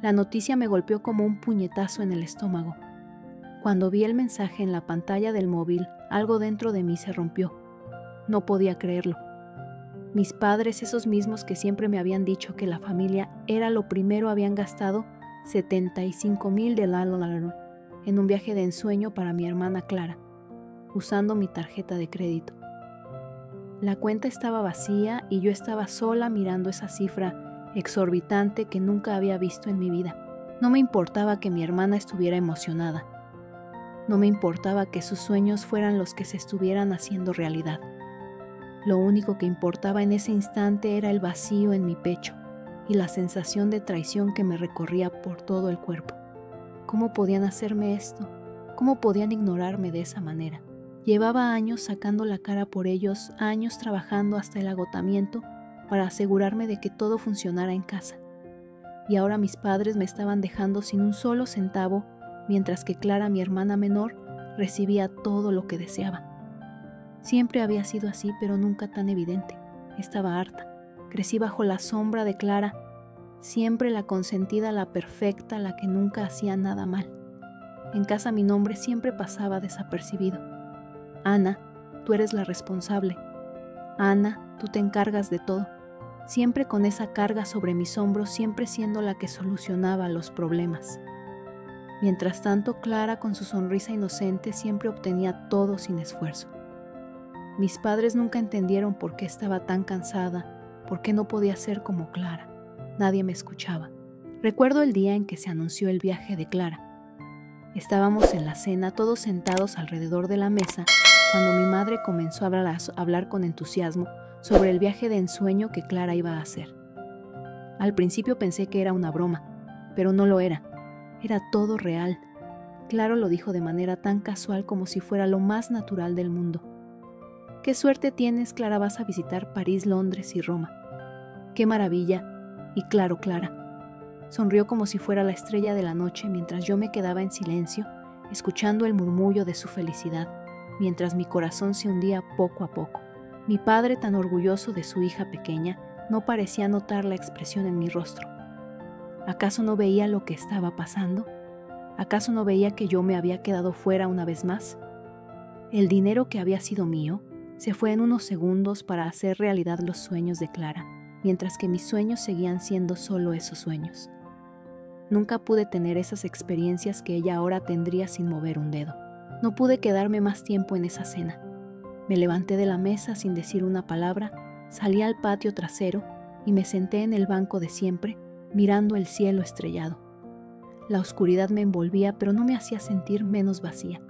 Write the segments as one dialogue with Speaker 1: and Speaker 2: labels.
Speaker 1: La noticia me golpeó como un puñetazo en el estómago. Cuando vi el mensaje en la pantalla del móvil, algo dentro de mí se rompió. No podía creerlo. Mis padres, esos mismos que siempre me habían dicho que la familia era lo primero, habían gastado $75,000 en un viaje de ensueño para mi hermana Clara, usando mi tarjeta de crédito. La cuenta estaba vacía y yo estaba sola mirando esa cifra exorbitante que nunca había visto en mi vida. No me importaba que mi hermana estuviera emocionada. No me importaba que sus sueños fueran los que se estuvieran haciendo realidad. Lo único que importaba en ese instante era el vacío en mi pecho y la sensación de traición que me recorría por todo el cuerpo. ¿Cómo podían hacerme esto? ¿Cómo podían ignorarme de esa manera? Llevaba años sacando la cara por ellos, años trabajando hasta el agotamiento para asegurarme de que todo funcionara en casa. Y ahora mis padres me estaban dejando sin un solo centavo, mientras que Clara, mi hermana menor, recibía todo lo que deseaba. Siempre había sido así, pero nunca tan evidente. Estaba harta. Crecí bajo la sombra de Clara, siempre la consentida, la perfecta, la que nunca hacía nada mal. En casa mi nombre siempre pasaba desapercibido. Ana, tú eres la responsable. Ana, tú te encargas de todo. Siempre con esa carga sobre mis hombros, siempre siendo la que solucionaba los problemas. Mientras tanto, Clara, con su sonrisa inocente, siempre obtenía todo sin esfuerzo. Mis padres nunca entendieron por qué estaba tan cansada, por qué no podía ser como Clara. Nadie me escuchaba. Recuerdo el día en que se anunció el viaje de Clara. Estábamos en la cena, todos sentados alrededor de la mesa, cuando mi madre comenzó a hablar con entusiasmo sobre el viaje de ensueño que Clara iba a hacer. Al principio pensé que era una broma, pero no lo era. Era todo real. Clara lo dijo de manera tan casual como si fuera lo más natural del mundo. «Qué suerte tienes, Clara, vas a visitar París, Londres y Roma. ¡Qué maravilla! Y claro, Clara». Sonrió como si fuera la estrella de la noche mientras yo me quedaba en silencio, escuchando el murmullo de su felicidad, mientras mi corazón se hundía poco a poco. Mi padre, tan orgulloso de su hija pequeña, no parecía notar la expresión en mi rostro. ¿Acaso no veía lo que estaba pasando? ¿Acaso no veía que yo me había quedado fuera una vez más? El dinero que había sido mío se fue en unos segundos para hacer realidad los sueños de Clara, mientras que mis sueños seguían siendo solo esos sueños. Nunca pude tener esas experiencias que ella ahora tendría sin mover un dedo. No pude quedarme más tiempo en esa cena. Me levanté de la mesa sin decir una palabra, salí al patio trasero y me senté en el banco de siempre, mirando el cielo estrellado. La oscuridad me envolvía, pero no me hacía sentir menos vacía.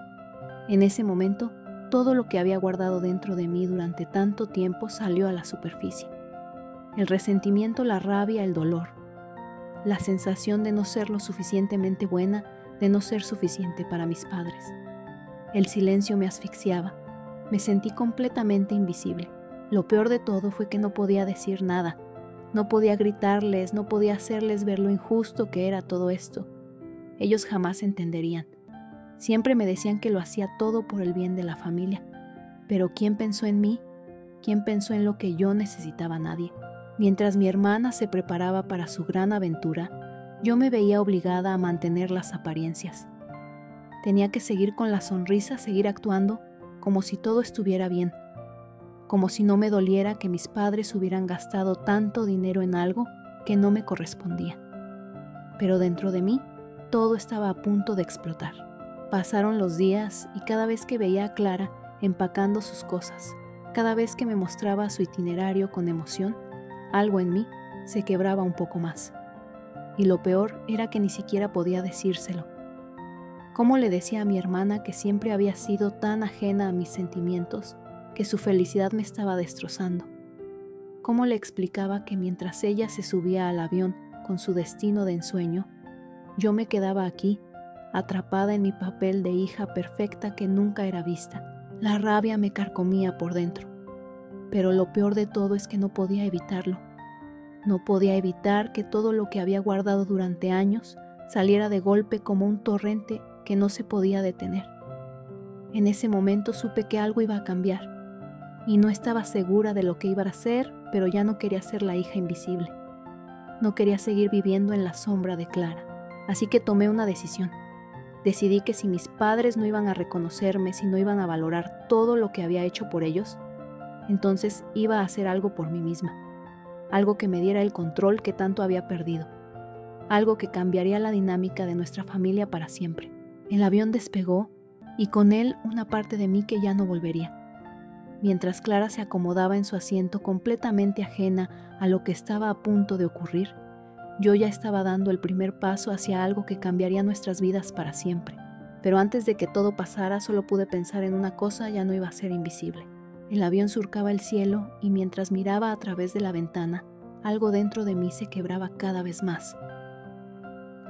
Speaker 1: En ese momento, todo lo que había guardado dentro de mí durante tanto tiempo salió a la superficie. El resentimiento, la rabia, el dolor. La sensación de no ser lo suficientemente buena, de no ser suficiente para mis padres. El silencio me asfixiaba. Me sentí completamente invisible. Lo peor de todo fue que no podía decir nada. No podía gritarles, no podía hacerles ver lo injusto que era todo esto. Ellos jamás entenderían. Siempre me decían que lo hacía todo por el bien de la familia. Pero ¿quién pensó en mí? ¿Quién pensó en lo que yo necesitaba? Nadie. Mientras mi hermana se preparaba para su gran aventura, yo me veía obligada a mantener las apariencias. Tenía que seguir con la sonrisa, seguir actuando como si todo estuviera bien, como si no me doliera que mis padres hubieran gastado tanto dinero en algo que no me correspondía. Pero dentro de mí, todo estaba a punto de explotar. Pasaron los días y cada vez que veía a Clara empacando sus cosas, cada vez que me mostraba su itinerario con emoción, algo en mí se quebraba un poco más. Y lo peor era que ni siquiera podía decírselo. ¿Cómo le decía a mi hermana que siempre había sido tan ajena a mis sentimientos, que su felicidad me estaba destrozando? ¿Cómo le explicaba que mientras ella se subía al avión con su destino de ensueño, yo me quedaba aquí, atrapada en mi papel de hija perfecta que nunca era vista? La rabia me carcomía por dentro, pero lo peor de todo es que no podía evitarlo. No podía evitar que todo lo que había guardado durante años saliera de golpe como un torrente que no se podía detener. En ese momento supe que algo iba a cambiar, y no estaba segura de lo que iba a hacer, pero ya no quería ser la hija invisible. No quería seguir viviendo en la sombra de Clara, así que tomé una decisión. Decidí que si mis padres no iban a reconocerme, si no iban a valorar todo lo que había hecho por ellos, entonces iba a hacer algo por mí misma, algo que me diera el control que tanto había perdido, algo que cambiaría la dinámica de nuestra familia para siempre. El avión despegó y con él una parte de mí que ya no volvería. Mientras Clara se acomodaba en su asiento completamente ajena a lo que estaba a punto de ocurrir, yo ya estaba dando el primer paso hacia algo que cambiaría nuestras vidas para siempre. Pero antes de que todo pasara, solo pude pensar en una cosa: ya no iba a ser invisible. El avión surcaba el cielo y mientras miraba a través de la ventana, algo dentro de mí se quebraba cada vez más.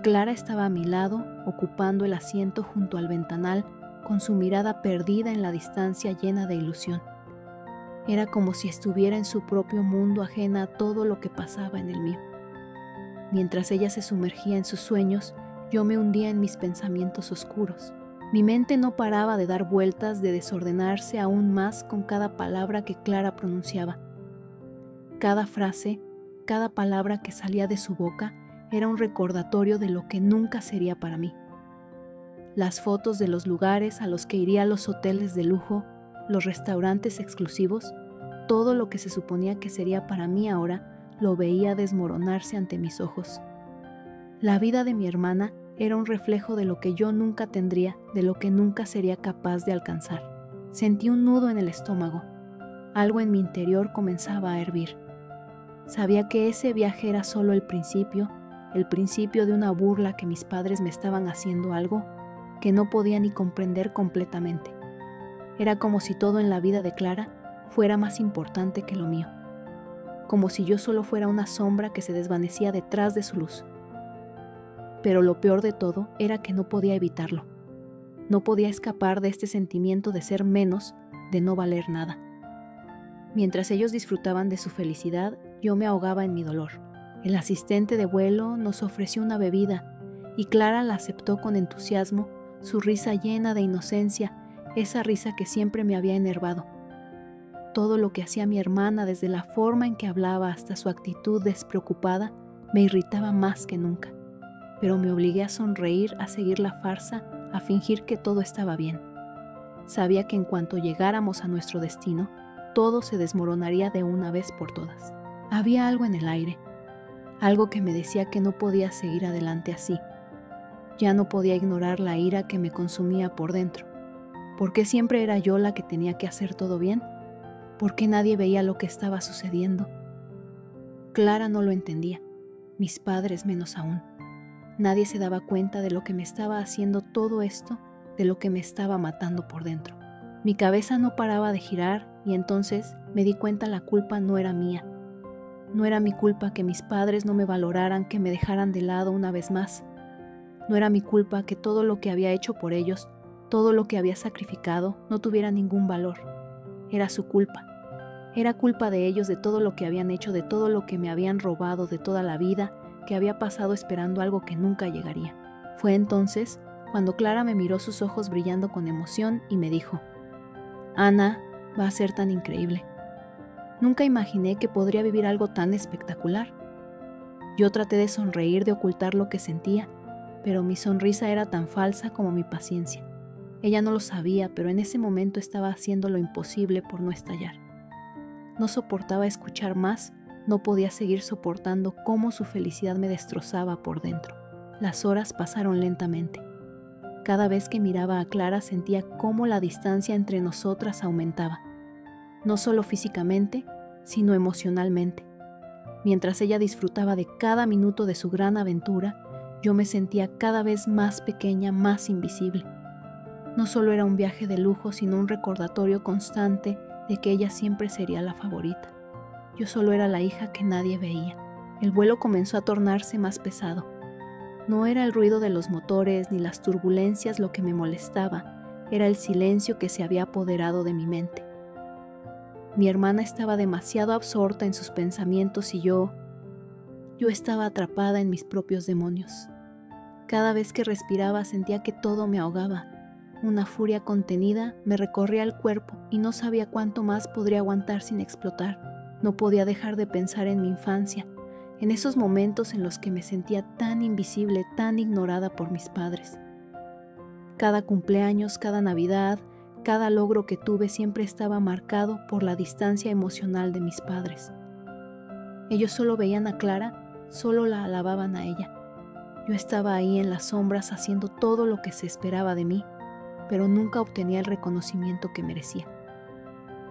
Speaker 1: Clara estaba a mi lado, ocupando el asiento junto al ventanal, con su mirada perdida en la distancia llena de ilusión. Era como si estuviera en su propio mundo, ajena a todo lo que pasaba en el mío. Mientras ella se sumergía en sus sueños, yo me hundía en mis pensamientos oscuros. Mi mente no paraba de dar vueltas, de desordenarse aún más con cada palabra que Clara pronunciaba. Cada frase, cada palabra que salía de su boca era un recordatorio de lo que nunca sería para mí. Las fotos de los lugares a los que iría, los hoteles de lujo, los restaurantes exclusivos, todo lo que se suponía que sería para mí ahora, lo veía desmoronarse ante mis ojos. La vida de mi hermana era un reflejo de lo que yo nunca tendría, de lo que nunca sería capaz de alcanzar. Sentí un nudo en el estómago. Algo en mi interior comenzaba a hervir. Sabía que ese viaje era solo el principio de una burla, que mis padres me estaban haciendo algo que no podía ni comprender completamente. Era como si todo en la vida de Clara fuera más importante que lo mío, como si yo solo fuera una sombra que se desvanecía detrás de su luz. Pero lo peor de todo era que no podía evitarlo. No podía escapar de este sentimiento de ser menos, de no valer nada. Mientras ellos disfrutaban de su felicidad, yo me ahogaba en mi dolor. El asistente de vuelo nos ofreció una bebida y Clara la aceptó con entusiasmo, su risa llena de inocencia, esa risa que siempre me había enervado. Todo lo que hacía mi hermana, desde la forma en que hablaba hasta su actitud despreocupada, me irritaba más que nunca. Pero me obligué a sonreír, a seguir la farsa, a fingir que todo estaba bien. Sabía que en cuanto llegáramos a nuestro destino, todo se desmoronaría de una vez por todas. Había algo en el aire, algo que me decía que no podía seguir adelante así. Ya no podía ignorar la ira que me consumía por dentro. ¿Por qué siempre era yo la que tenía que hacer todo bien? ¿Por qué nadie veía lo que estaba sucediendo? Clara no lo entendía, mis padres menos aún. Nadie se daba cuenta de lo que me estaba haciendo todo esto, de lo que me estaba matando por dentro. Mi cabeza no paraba de girar y entonces me di cuenta: la culpa no era mía. No era mi culpa que mis padres no me valoraran, que me dejaran de lado una vez más. No era mi culpa que todo lo que había hecho por ellos, todo lo que había sacrificado, no tuviera ningún valor. Era su culpa. Era culpa de ellos, de todo lo que habían hecho, de todo lo que me habían robado, de toda la vida que había pasado esperando algo que nunca llegaría. Fue entonces cuando Clara me miró, sus ojos brillando con emoción, y me dijo: Ana, va a ser tan increíble. Nunca imaginé que podría vivir algo tan espectacular. Yo traté de sonreír, de ocultar lo que sentía, pero mi sonrisa era tan falsa como mi paciencia. Ella no lo sabía, pero en ese momento estaba haciendo lo imposible por no estallar. No soportaba escuchar más, no podía seguir soportando cómo su felicidad me destrozaba por dentro. Las horas pasaron lentamente. Cada vez que miraba a Clara sentía cómo la distancia entre nosotras aumentaba, no solo físicamente, sino emocionalmente. Mientras ella disfrutaba de cada minuto de su gran aventura, yo me sentía cada vez más pequeña, más invisible. No solo era un viaje de lujo, sino un recordatorio constante de que ella siempre sería la favorita. Yo solo era la hija que nadie veía. El vuelo comenzó a tornarse más pesado. No era el ruido de los motores ni las turbulencias lo que me molestaba, era el silencio que se había apoderado de mi mente. Mi hermana estaba demasiado absorta en sus pensamientos y yo estaba atrapada en mis propios demonios. Cada vez que respiraba sentía que todo me ahogaba. Una furia contenida me recorría el cuerpo y no sabía cuánto más podría aguantar sin explotar. No podía dejar de pensar en mi infancia, en esos momentos en los que me sentía tan invisible, tan ignorada por mis padres. Cada cumpleaños, cada Navidad, cada logro que tuve siempre estaba marcado por la distancia emocional de mis padres. Ellos solo veían a Clara, solo la alababan a ella. Yo estaba ahí en las sombras haciendo todo lo que se esperaba de mí, pero nunca obtenía el reconocimiento que merecía.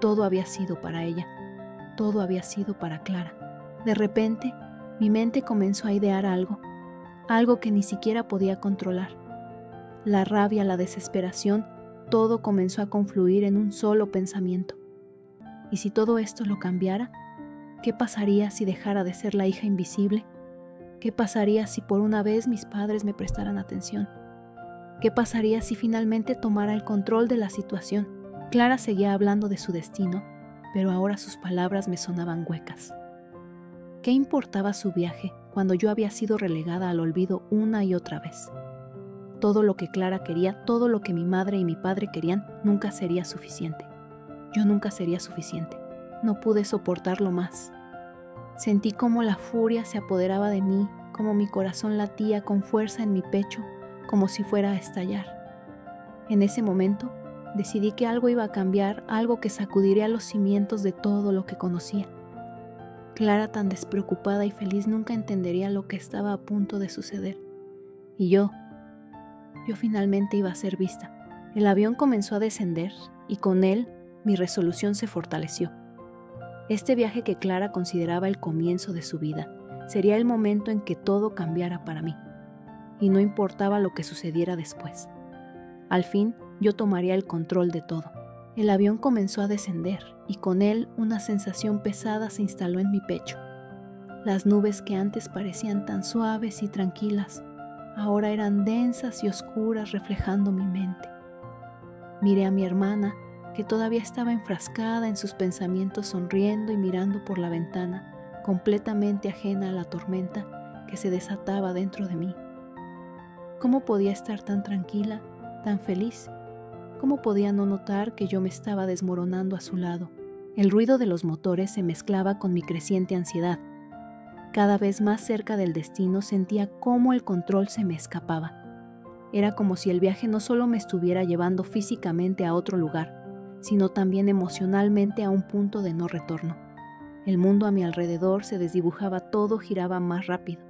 Speaker 1: Todo había sido para ella, todo había sido para Clara. De repente, mi mente comenzó a idear algo que ni siquiera podía controlar. La rabia, la desesperación, todo comenzó a confluir en un solo pensamiento. ¿Y si todo esto lo cambiara? ¿Qué pasaría si dejara de ser la hija invisible? ¿Qué pasaría si por una vez mis padres me prestaran atención? ¿Qué pasaría si finalmente tomara el control de la situación? Clara seguía hablando de su destino, pero ahora sus palabras me sonaban huecas. ¿Qué importaba su viaje cuando yo había sido relegada al olvido una y otra vez? Todo lo que Clara quería, todo lo que mi madre y mi padre querían, nunca sería suficiente. Yo nunca sería suficiente. No pude soportarlo más. Sentí cómo la furia se apoderaba de mí, cómo mi corazón latía con fuerza en mi pecho, como si fuera a estallar. En ese momento, decidí que algo iba a cambiar, algo que sacudiría los cimientos de todo lo que conocía. Clara, tan despreocupada y feliz, nunca entendería lo que estaba a punto de suceder. Y yo finalmente iba a ser vista. El avión comenzó a descender y con él mi resolución se fortaleció. Este viaje que Clara consideraba el comienzo de su vida sería el momento en que todo cambiara para mí, y no importaba lo que sucediera después. Al fin, yo tomaría el control de todo. El avión comenzó a descender y con él una sensación pesada se instaló en mi pecho. Las nubes que antes parecían tan suaves y tranquilas, ahora eran densas y oscuras reflejando mi mente. Miré a mi hermana, que todavía estaba enfrascada en sus pensamientos, sonriendo y mirando por la ventana, completamente ajena a la tormenta que se desataba dentro de mí. ¿Cómo podía estar tan tranquila, tan feliz? ¿Cómo podía no notar que yo me estaba desmoronando a su lado? El ruido de los motores se mezclaba con mi creciente ansiedad. Cada vez más cerca del destino sentía cómo el control se me escapaba. Era como si el viaje no solo me estuviera llevando físicamente a otro lugar, sino también emocionalmente a un punto de no retorno. El mundo a mi alrededor se desdibujaba, todo giraba más rápido,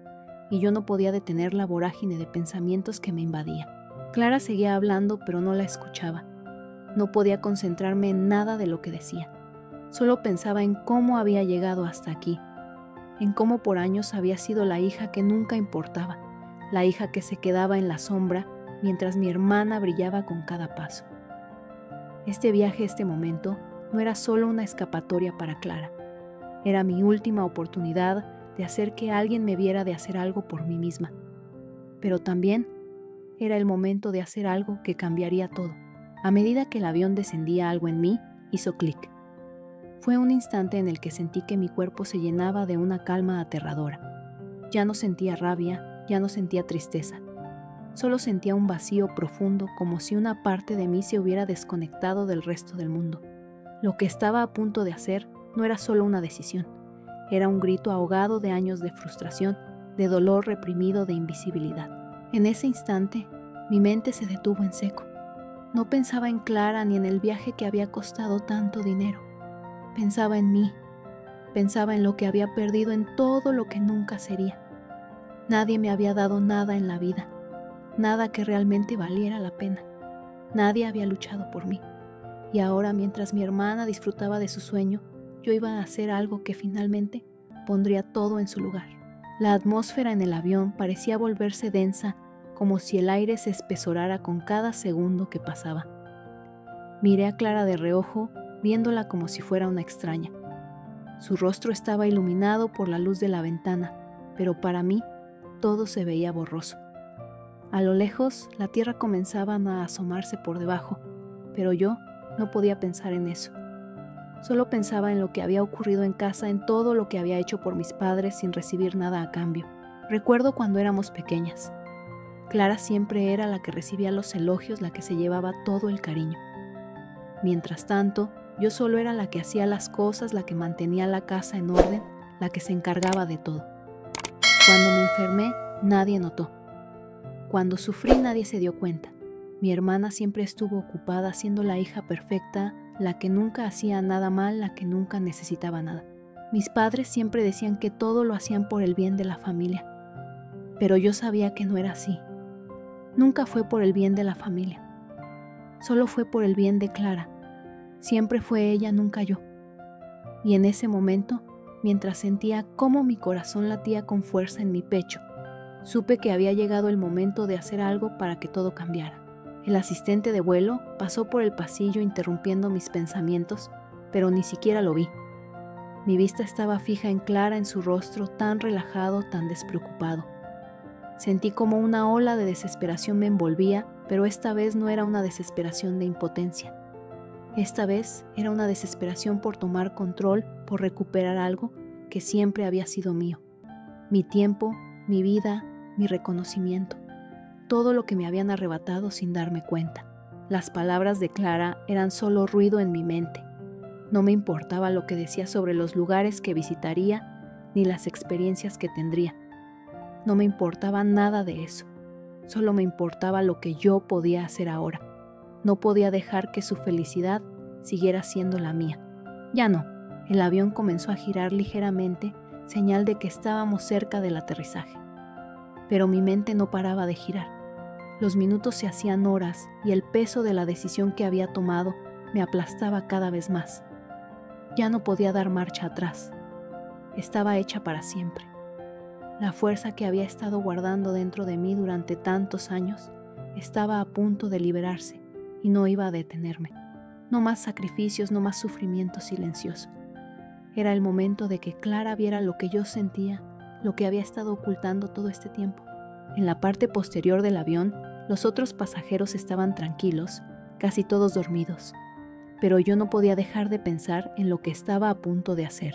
Speaker 1: y yo no podía detener la vorágine de pensamientos que me invadía. Clara seguía hablando, pero no la escuchaba. No podía concentrarme en nada de lo que decía. Solo pensaba en cómo había llegado hasta aquí, en cómo por años había sido la hija que nunca importaba, la hija que se quedaba en la sombra mientras mi hermana brillaba con cada paso. Este viaje, este momento, no era solo una escapatoria para Clara. Era mi última oportunidad de hacer que alguien me viera, de hacer algo por mí misma. Pero también era el momento de hacer algo que cambiaría todo. A medida que el avión descendía, algo en mí hizo clic. Fue un instante en el que sentí que mi cuerpo se llenaba de una calma aterradora. Ya no sentía rabia, ya no sentía tristeza. Solo sentía un vacío profundo, como si una parte de mí se hubiera desconectado del resto del mundo. Lo que estaba a punto de hacer no era solo una decisión. Era un grito ahogado de años de frustración, de dolor reprimido, de invisibilidad. En ese instante, mi mente se detuvo en seco. No pensaba en Clara ni en el viaje que había costado tanto dinero. Pensaba en mí, pensaba en lo que había perdido, en todo lo que nunca sería. Nadie me había dado nada en la vida, nada que realmente valiera la pena. Nadie había luchado por mí. Y ahora, mientras mi hermana disfrutaba de su sueño, yo iba a hacer algo que finalmente pondría todo en su lugar. La atmósfera en el avión parecía volverse densa, como si el aire se espesorara con cada segundo que pasaba. Miré a Clara de reojo, viéndola como si fuera una extraña. Su rostro estaba iluminado por la luz de la ventana, pero para mí todo se veía borroso. A lo lejos, la tierra comenzaba a asomarse por debajo, pero yo no podía pensar en eso. Solo pensaba en lo que había ocurrido en casa, en todo lo que había hecho por mis padres sin recibir nada a cambio. Recuerdo cuando éramos pequeñas. Clara siempre era la que recibía los elogios, la que se llevaba todo el cariño. Mientras tanto, yo solo era la que hacía las cosas, la que mantenía la casa en orden, la que se encargaba de todo. Cuando me enfermé, nadie notó. Cuando sufrí, nadie se dio cuenta. Mi hermana siempre estuvo ocupada siendo la hija perfecta, la que nunca hacía nada mal, la que nunca necesitaba nada. Mis padres siempre decían que todo lo hacían por el bien de la familia, pero yo sabía que no era así. Nunca fue por el bien de la familia. Solo fue por el bien de Clara. Siempre fue ella, nunca yo. Y en ese momento, mientras sentía cómo mi corazón latía con fuerza en mi pecho, supe que había llegado el momento de hacer algo para que todo cambiara. El asistente de vuelo pasó por el pasillo interrumpiendo mis pensamientos, pero ni siquiera lo vi. Mi vista estaba fija en Clara, en su rostro tan relajado, tan despreocupado. Sentí como una ola de desesperación me envolvía, pero esta vez no era una desesperación de impotencia. Esta vez era una desesperación por tomar control, por recuperar algo que siempre había sido mío. Mi tiempo, mi vida, mi reconocimiento. Todo lo que me habían arrebatado sin darme cuenta. Las palabras de Clara eran solo ruido en mi mente. No me importaba lo que decía sobre los lugares que visitaría ni las experiencias que tendría. No me importaba nada de eso. Solo me importaba lo que yo podía hacer ahora. No podía dejar que su felicidad siguiera siendo la mía. Ya no. El avión comenzó a girar ligeramente, señal de que estábamos cerca del aterrizaje. Pero mi mente no paraba de girar. Los minutos se hacían horas y el peso de la decisión que había tomado me aplastaba cada vez más. Ya no podía dar marcha atrás. Estaba hecha para siempre. La fuerza que había estado guardando dentro de mí durante tantos años estaba a punto de liberarse y no iba a detenerme. No más sacrificios, no más sufrimiento silencioso. Era el momento de que Clara viera lo que yo sentía, lo que había estado ocultando todo este tiempo. En la parte posterior del avión, los otros pasajeros estaban tranquilos, casi todos dormidos, pero yo no podía dejar de pensar en lo que estaba a punto de hacer.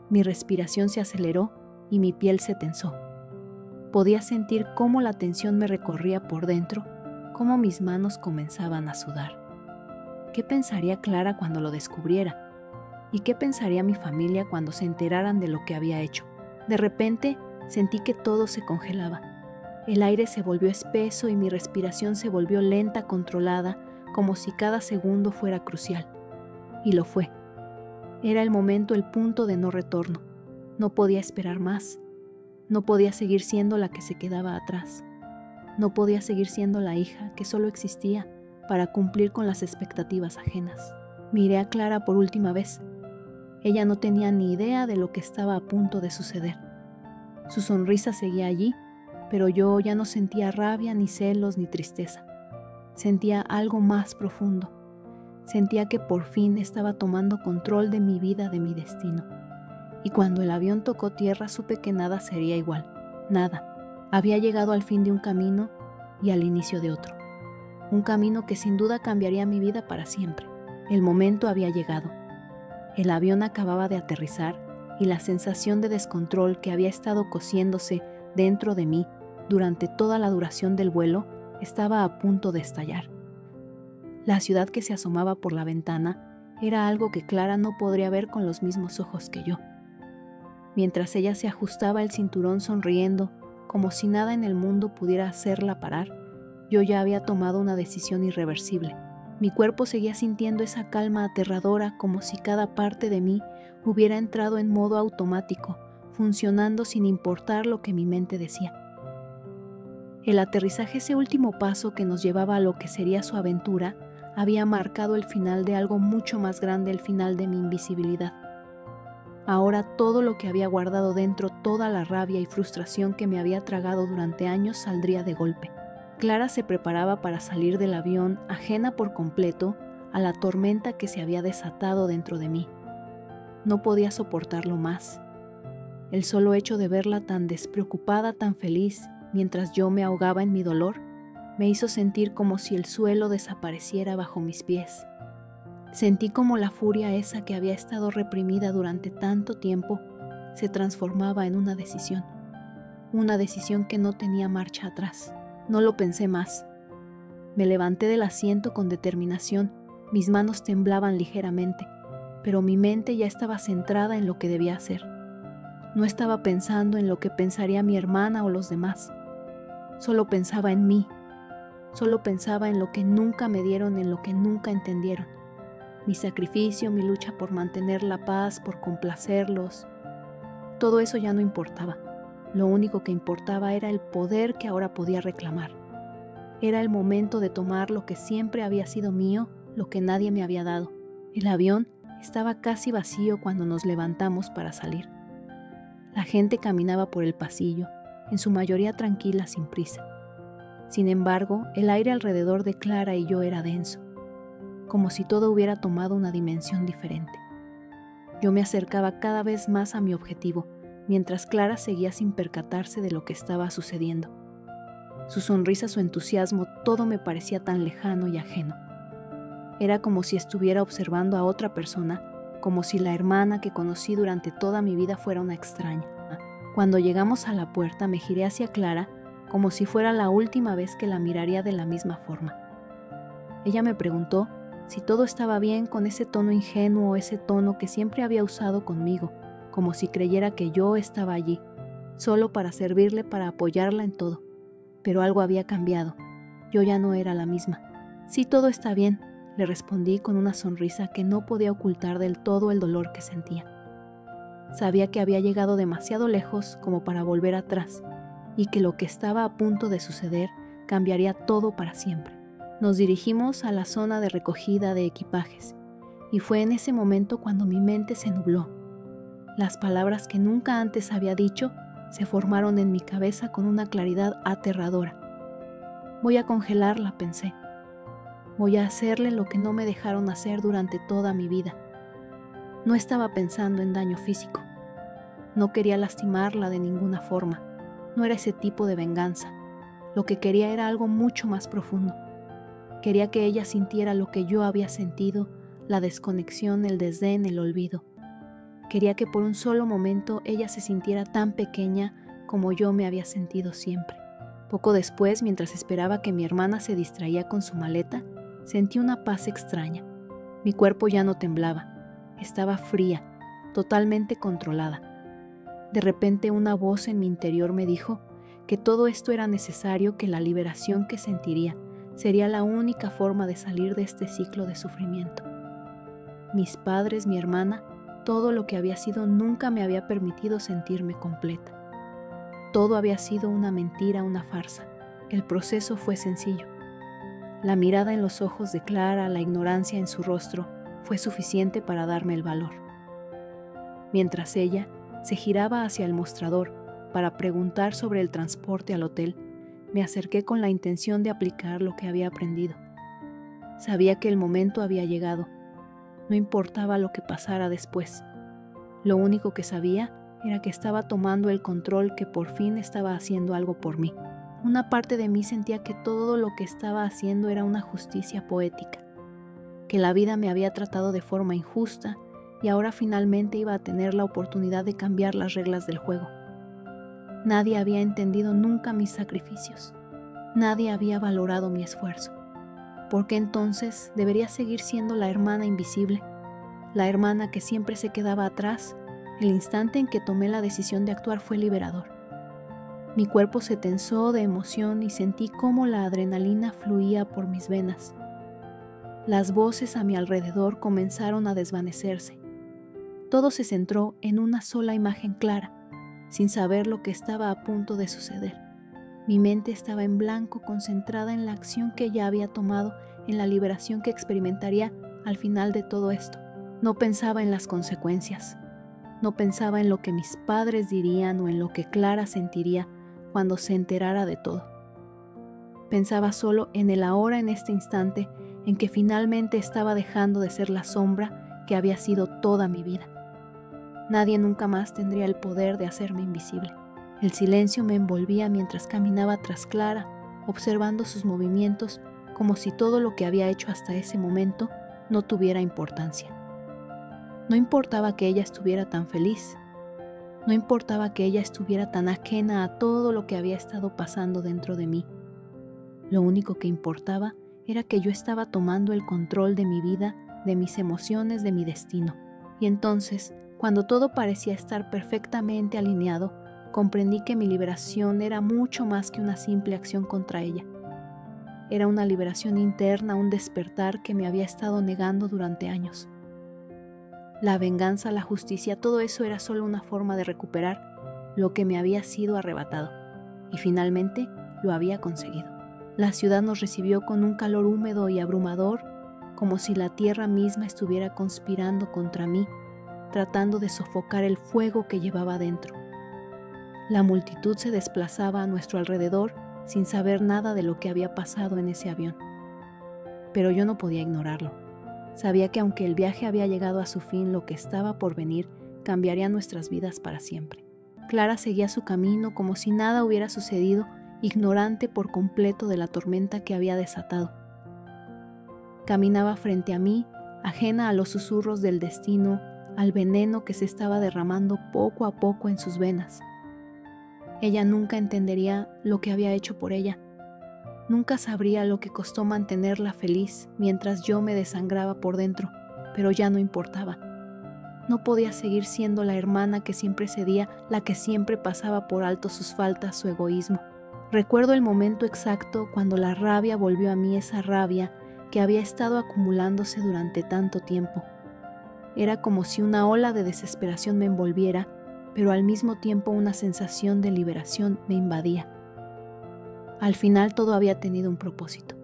Speaker 1: Mi respiración se aceleró y mi piel se tensó. Podía sentir cómo la tensión me recorría por dentro, cómo mis manos comenzaban a sudar. ¿Qué pensaría Clara cuando lo descubriera? ¿Y qué pensaría mi familia cuando se enteraran de lo que había hecho? De repente, sentí que todo se congelaba. El aire se volvió espeso y mi respiración se volvió lenta, controlada, como si cada segundo fuera crucial. Y lo fue. Era el momento, el punto de no retorno. No podía esperar más. No podía seguir siendo la que se quedaba atrás. No podía seguir siendo la hija que solo existía para cumplir con las expectativas ajenas. Miré a Clara por última vez. Ella no tenía ni idea de lo que estaba a punto de suceder. Su sonrisa seguía allí, pero yo ya no sentía rabia, ni celos, ni tristeza. Sentía algo más profundo. Sentía que por fin estaba tomando control de mi vida, de mi destino. Y cuando el avión tocó tierra supe que nada sería igual. Nada. Había llegado al fin de un camino y al inicio de otro. Un camino que sin duda cambiaría mi vida para siempre. El momento había llegado. El avión acababa de aterrizar y la sensación de descontrol que había estado cociéndose dentro de mí durante toda la duración del vuelo estaba a punto de estallar. La ciudad que se asomaba por la ventana era algo que Clara no podría ver con los mismos ojos que yo. Mientras ella se ajustaba el cinturón sonriendo, como si nada en el mundo pudiera hacerla parar, yo ya había tomado una decisión irreversible. Mi cuerpo seguía sintiendo esa calma aterradora, como si cada parte de mí hubiera entrado en modo automático, funcionando sin importar lo que mi mente decía. El aterrizaje, ese último paso que nos llevaba a lo que sería su aventura, había marcado el final de algo mucho más grande, el final de mi invisibilidad. Ahora todo lo que había guardado dentro, toda la rabia y frustración que me había tragado durante años saldría de golpe. Clara se preparaba para salir del avión, ajena por completo a la tormenta que se había desatado dentro de mí. No podía soportarlo más. El solo hecho de verla tan despreocupada, tan feliz, mientras yo me ahogaba en mi dolor, me hizo sentir como si el suelo desapareciera bajo mis pies. Sentí como la furia esa que había estado reprimida durante tanto tiempo se transformaba en una decisión que no tenía marcha atrás. No lo pensé más. Me levanté del asiento con determinación, mis manos temblaban ligeramente, pero mi mente ya estaba centrada en lo que debía hacer. No estaba pensando en lo que pensaría mi hermana o los demás. Solo pensaba en mí. Solo pensaba en lo que nunca me dieron, en lo que nunca entendieron. Mi sacrificio, mi lucha por mantener la paz, por complacerlos. Todo eso ya no importaba. Lo único que importaba era el poder que ahora podía reclamar. Era el momento de tomar lo que siempre había sido mío, lo que nadie me había dado. El avión estaba casi vacío cuando nos levantamos para salir. La gente caminaba por el pasillo, en su mayoría tranquila, sin prisa. Sin embargo, el aire alrededor de Clara y yo era denso, como si todo hubiera tomado una dimensión diferente. Yo me acercaba cada vez más a mi objetivo, mientras Clara seguía sin percatarse de lo que estaba sucediendo. Su sonrisa, su entusiasmo, todo me parecía tan lejano y ajeno. Era como si estuviera observando a otra persona, como si la hermana que conocí durante toda mi vida fuera una extraña. Cuando llegamos a la puerta me giré hacia Clara como si fuera la última vez que la miraría de la misma forma. Ella me preguntó si todo estaba bien con ese tono ingenuo, ese tono que siempre había usado conmigo, como si creyera que yo estaba allí, solo para servirle, para apoyarla en todo. Pero algo había cambiado. Yo ya no era la misma. Sí, todo está bien, le respondí con una sonrisa que no podía ocultar del todo el dolor que sentía. Sabía que había llegado demasiado lejos como para volver atrás y que lo que estaba a punto de suceder cambiaría todo para siempre. Nos dirigimos a la zona de recogida de equipajes y fue en ese momento cuando mi mente se nubló. Las palabras que nunca antes había dicho se formaron en mi cabeza con una claridad aterradora. Voy a congelarla, pensé. Voy a hacerle lo que no me dejaron hacer durante toda mi vida. No estaba pensando en daño físico. No quería lastimarla de ninguna forma. No era ese tipo de venganza. Lo que quería era algo mucho más profundo. Quería que ella sintiera lo que yo había sentido, la desconexión, el desdén, el olvido. Quería que por un solo momento ella se sintiera tan pequeña como yo me había sentido siempre. Poco después, mientras esperaba que mi hermana se distraía con su maleta, sentí una paz extraña. Mi cuerpo ya no temblaba. Estaba fría, totalmente controlada. De repente una voz en mi interior me dijo que todo esto era necesario, que la liberación que sentiría sería la única forma de salir de este ciclo de sufrimiento. Mis padres, mi hermana, todo lo que había sido nunca me había permitido sentirme completa. Todo había sido una mentira, una farsa. El proceso fue sencillo. La mirada en los ojos de Clara, la ignorancia en su rostro, fue suficiente para darme el valor. Mientras ella se giraba hacia el mostrador para preguntar sobre el transporte al hotel, me acerqué con la intención de aplicar lo que había aprendido. Sabía que el momento había llegado. No importaba lo que pasara después. Lo único que sabía era que estaba tomando el control, que por fin estaba haciendo algo por mí. Una parte de mí sentía que todo lo que estaba haciendo era una justicia poética, que la vida me había tratado de forma injusta y ahora finalmente iba a tener la oportunidad de cambiar las reglas del juego. Nadie había entendido nunca mis sacrificios. Nadie había valorado mi esfuerzo. ¿Por qué entonces debería seguir siendo la hermana invisible? La hermana que siempre se quedaba atrás. El instante en que tomé la decisión de actuar fue liberador. Mi cuerpo se tensó de emoción y sentí cómo la adrenalina fluía por mis venas. Las voces a mi alrededor comenzaron a desvanecerse. Todo se centró en una sola imagen clara, sin saber lo que estaba a punto de suceder. Mi mente estaba en blanco, concentrada en la acción que ya había tomado, en la liberación que experimentaría al final de todo esto. No pensaba en las consecuencias. No pensaba en lo que mis padres dirían o en lo que Clara sentiría cuando se enterara de todo. Pensaba solo en el ahora, en este instante en que finalmente estaba dejando de ser la sombra que había sido toda mi vida. Nadie nunca más tendría el poder de hacerme invisible. El silencio me envolvía mientras caminaba tras Clara, observando sus movimientos como si todo lo que había hecho hasta ese momento no tuviera importancia. No importaba que ella estuviera tan feliz. No importaba que ella estuviera tan ajena a todo lo que había estado pasando dentro de mí. Lo único que importaba era que yo estaba tomando el control de mi vida, de mis emociones, de mi destino. Y entonces Cuando todo parecía estar perfectamente alineado, comprendí que mi liberación era mucho más que una simple acción contra ella. Era una liberación interna, un despertar que me había estado negando durante años. La venganza, la justicia, todo eso era solo una forma de recuperar lo que me había sido arrebatado, y finalmente lo había conseguido. La ciudad nos recibió con un calor húmedo y abrumador, como si la tierra misma estuviera conspirando contra mí, tratando de sofocar el fuego que llevaba dentro. La multitud se desplazaba a nuestro alrededor sin saber nada de lo que había pasado en ese avión. Pero yo no podía ignorarlo. Sabía que aunque el viaje había llegado a su fin, lo que estaba por venir cambiaría nuestras vidas para siempre. Clara seguía su camino como si nada hubiera sucedido, ignorante por completo de la tormenta que había desatado. Caminaba frente a mí, ajena a los susurros del destino, al veneno que se estaba derramando poco a poco en sus venas. Ella nunca entendería lo que había hecho por ella. Nunca sabría lo que costó mantenerla feliz mientras yo me desangraba por dentro, pero ya no importaba. No podía seguir siendo la hermana que siempre cedía, la que siempre pasaba por alto sus faltas, su egoísmo. Recuerdo el momento exacto cuando la rabia volvió a mí, esa rabia que había estado acumulándose durante tanto tiempo. Era como si una ola de desesperación me envolviera, pero al mismo tiempo una sensación de liberación me invadía. Al final todo había tenido un propósito.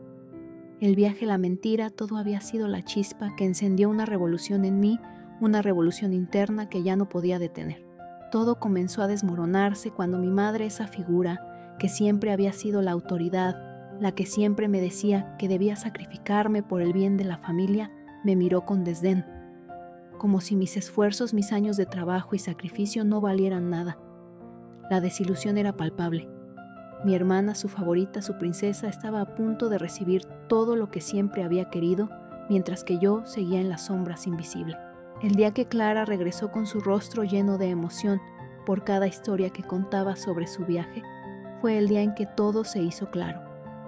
Speaker 1: El viaje, la mentira, todo había sido la chispa que encendió una revolución en mí, una revolución interna que ya no podía detener. Todo comenzó a desmoronarse cuando mi madre, esa figura que siempre había sido la autoridad, la que siempre me decía que debía sacrificarme por el bien de la familia, me miró con desdén, como si mis esfuerzos, mis años de trabajo y sacrificio no valieran nada. La desilusión era palpable. Mi hermana, su favorita, su princesa, estaba a punto de recibir todo lo que siempre había querido, mientras que yo seguía en las sombras invisible. El día que Clara regresó con su rostro lleno de emoción por cada historia que contaba sobre su viaje, fue el día en que todo se hizo claro.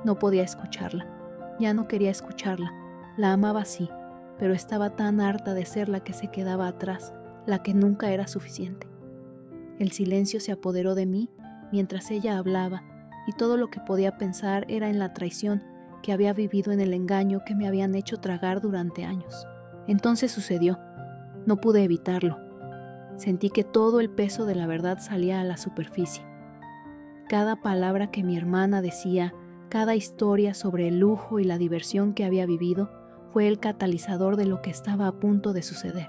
Speaker 1: No podía escucharla. Ya no quería escucharla. La amaba sí, pero estaba tan harta de ser la que se quedaba atrás, la que nunca era suficiente. El silencio se apoderó de mí mientras ella hablaba, y todo lo que podía pensar era en la traición que había vivido, en el engaño que me habían hecho tragar durante años. Entonces sucedió. No pude evitarlo. Sentí que todo el peso de la verdad salía a la superficie. Cada palabra que mi hermana decía, cada historia sobre el lujo y la diversión que había vivido, fue el catalizador de lo que estaba a punto de suceder.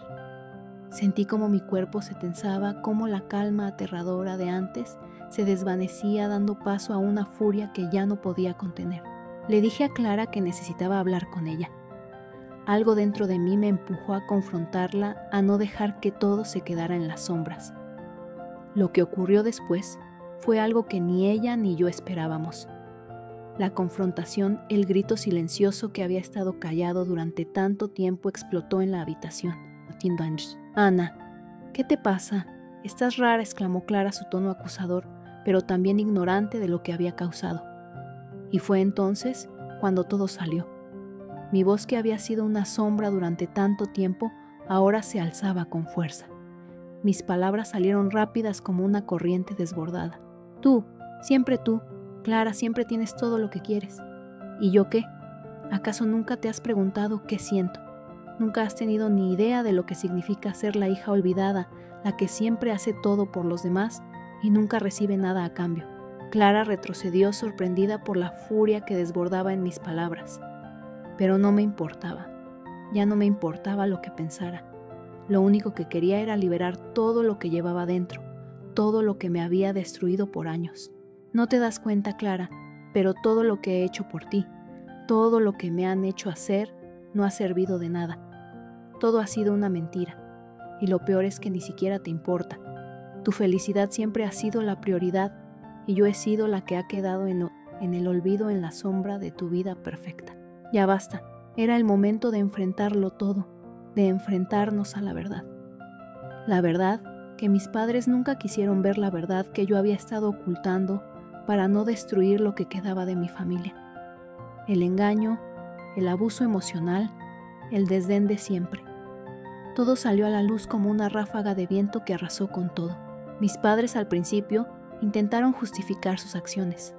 Speaker 1: Sentí como mi cuerpo se tensaba, como la calma aterradora de antes se desvanecía, dando paso a una furia que ya no podía contener. Le dije a Clara que necesitaba hablar con ella. Algo dentro de mí me empujó a confrontarla, a no dejar que todo se quedara en las sombras. Lo que ocurrió después fue algo que ni ella ni yo esperábamos. La confrontación, el grito silencioso que había estado callado durante tanto tiempo, explotó en la habitación. «Ana, ¿qué te pasa? Estás rara», exclamó Clara, su tono acusador, pero también ignorante de lo que había causado. Y fue entonces cuando todo salió. Mi voz, que había sido una sombra durante tanto tiempo, ahora se alzaba con fuerza. Mis palabras salieron rápidas como una corriente desbordada. «Tú, siempre tú, Clara, siempre tienes todo lo que quieres». ¿Y yo qué? ¿Acaso nunca te has preguntado qué siento? ¿Nunca has tenido ni idea de lo que significa ser la hija olvidada, la que siempre hace todo por los demás y nunca recibe nada a cambio? Clara retrocedió, sorprendida por la furia que desbordaba en mis palabras. Pero no me importaba. Ya no me importaba lo que pensara. Lo único que quería era liberar todo lo que llevaba dentro, todo lo que me había destruido por años. No te das cuenta, Clara, pero todo lo que he hecho por ti, todo lo que me han hecho hacer, no ha servido de nada. Todo ha sido una mentira. Y lo peor es que ni siquiera te importa. Tu felicidad siempre ha sido la prioridad, y yo he sido la que ha quedado en el olvido, en la sombra de tu vida perfecta. Ya basta. Era el momento de enfrentarlo todo, de enfrentarnos a la verdad. La verdad que mis padres nunca quisieron ver, la verdad que yo había estado ocultando para no destruir lo que quedaba de mi familia. El engaño, el abuso emocional, el desdén de siempre. Todo salió a la luz como una ráfaga de viento que arrasó con todo. Mis padres al principio intentaron justificar sus acciones,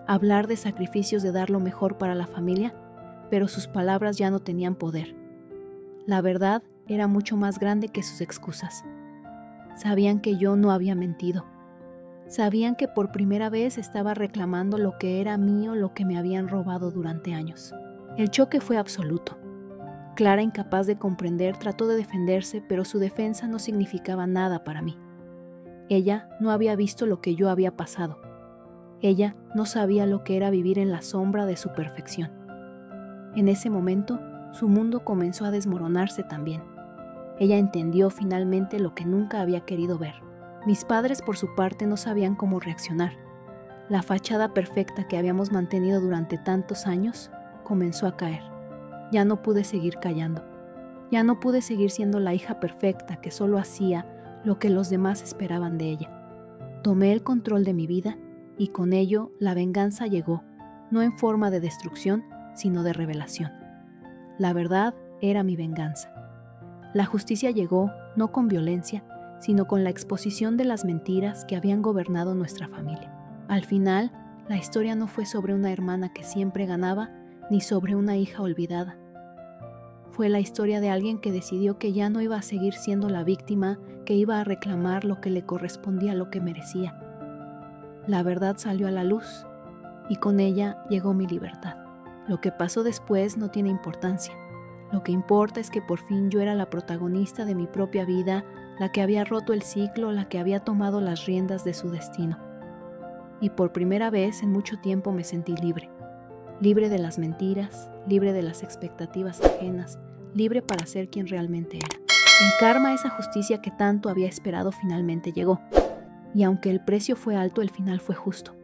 Speaker 1: hablar de sacrificios de dar lo mejor para la familia, pero sus palabras ya no tenían poder. La verdad era mucho más grande que sus excusas. Sabían que yo no había mentido. Sabían que por primera vez estaba reclamando lo que era mío, lo que me habían robado durante años. El choque fue absoluto. Clara, incapaz de comprender, trató de defenderse, pero su defensa no significaba nada para mí. Ella no había visto lo que yo había pasado. Ella no sabía lo que era vivir en la sombra de su perfección. En ese momento, su mundo comenzó a desmoronarse también. Ella entendió finalmente lo que nunca había querido ver. Mis padres, por su parte, no sabían cómo reaccionar. La fachada perfecta que habíamos mantenido durante tantos años comenzó a caer. Ya no pude seguir callando. Ya no pude seguir siendo la hija perfecta que solo hacía lo que los demás esperaban de ella. Tomé el control de mi vida y con ello la venganza llegó, no en forma de destrucción, sino de revelación. La verdad era mi venganza. La justicia llegó no con violencia, sino con la exposición de las mentiras que habían gobernado nuestra familia. Al final, la historia no fue sobre una hermana que siempre ganaba, ni sobre una hija olvidada. Fue la historia de alguien que decidió que ya no iba a seguir siendo la víctima, que iba a reclamar lo que le correspondía a lo que merecía. La verdad salió a la luz, y con ella llegó mi libertad. Lo que pasó después no tiene importancia. Lo que importa es que por fin yo era la protagonista de mi propia vida, la que había roto el ciclo, la que había tomado las riendas de su destino. Y por primera vez en mucho tiempo me sentí libre. Libre de las mentiras, libre de las expectativas ajenas, libre para ser quien realmente era. El karma, esa justicia que tanto había esperado, finalmente llegó. Y aunque el precio fue alto, el final fue justo.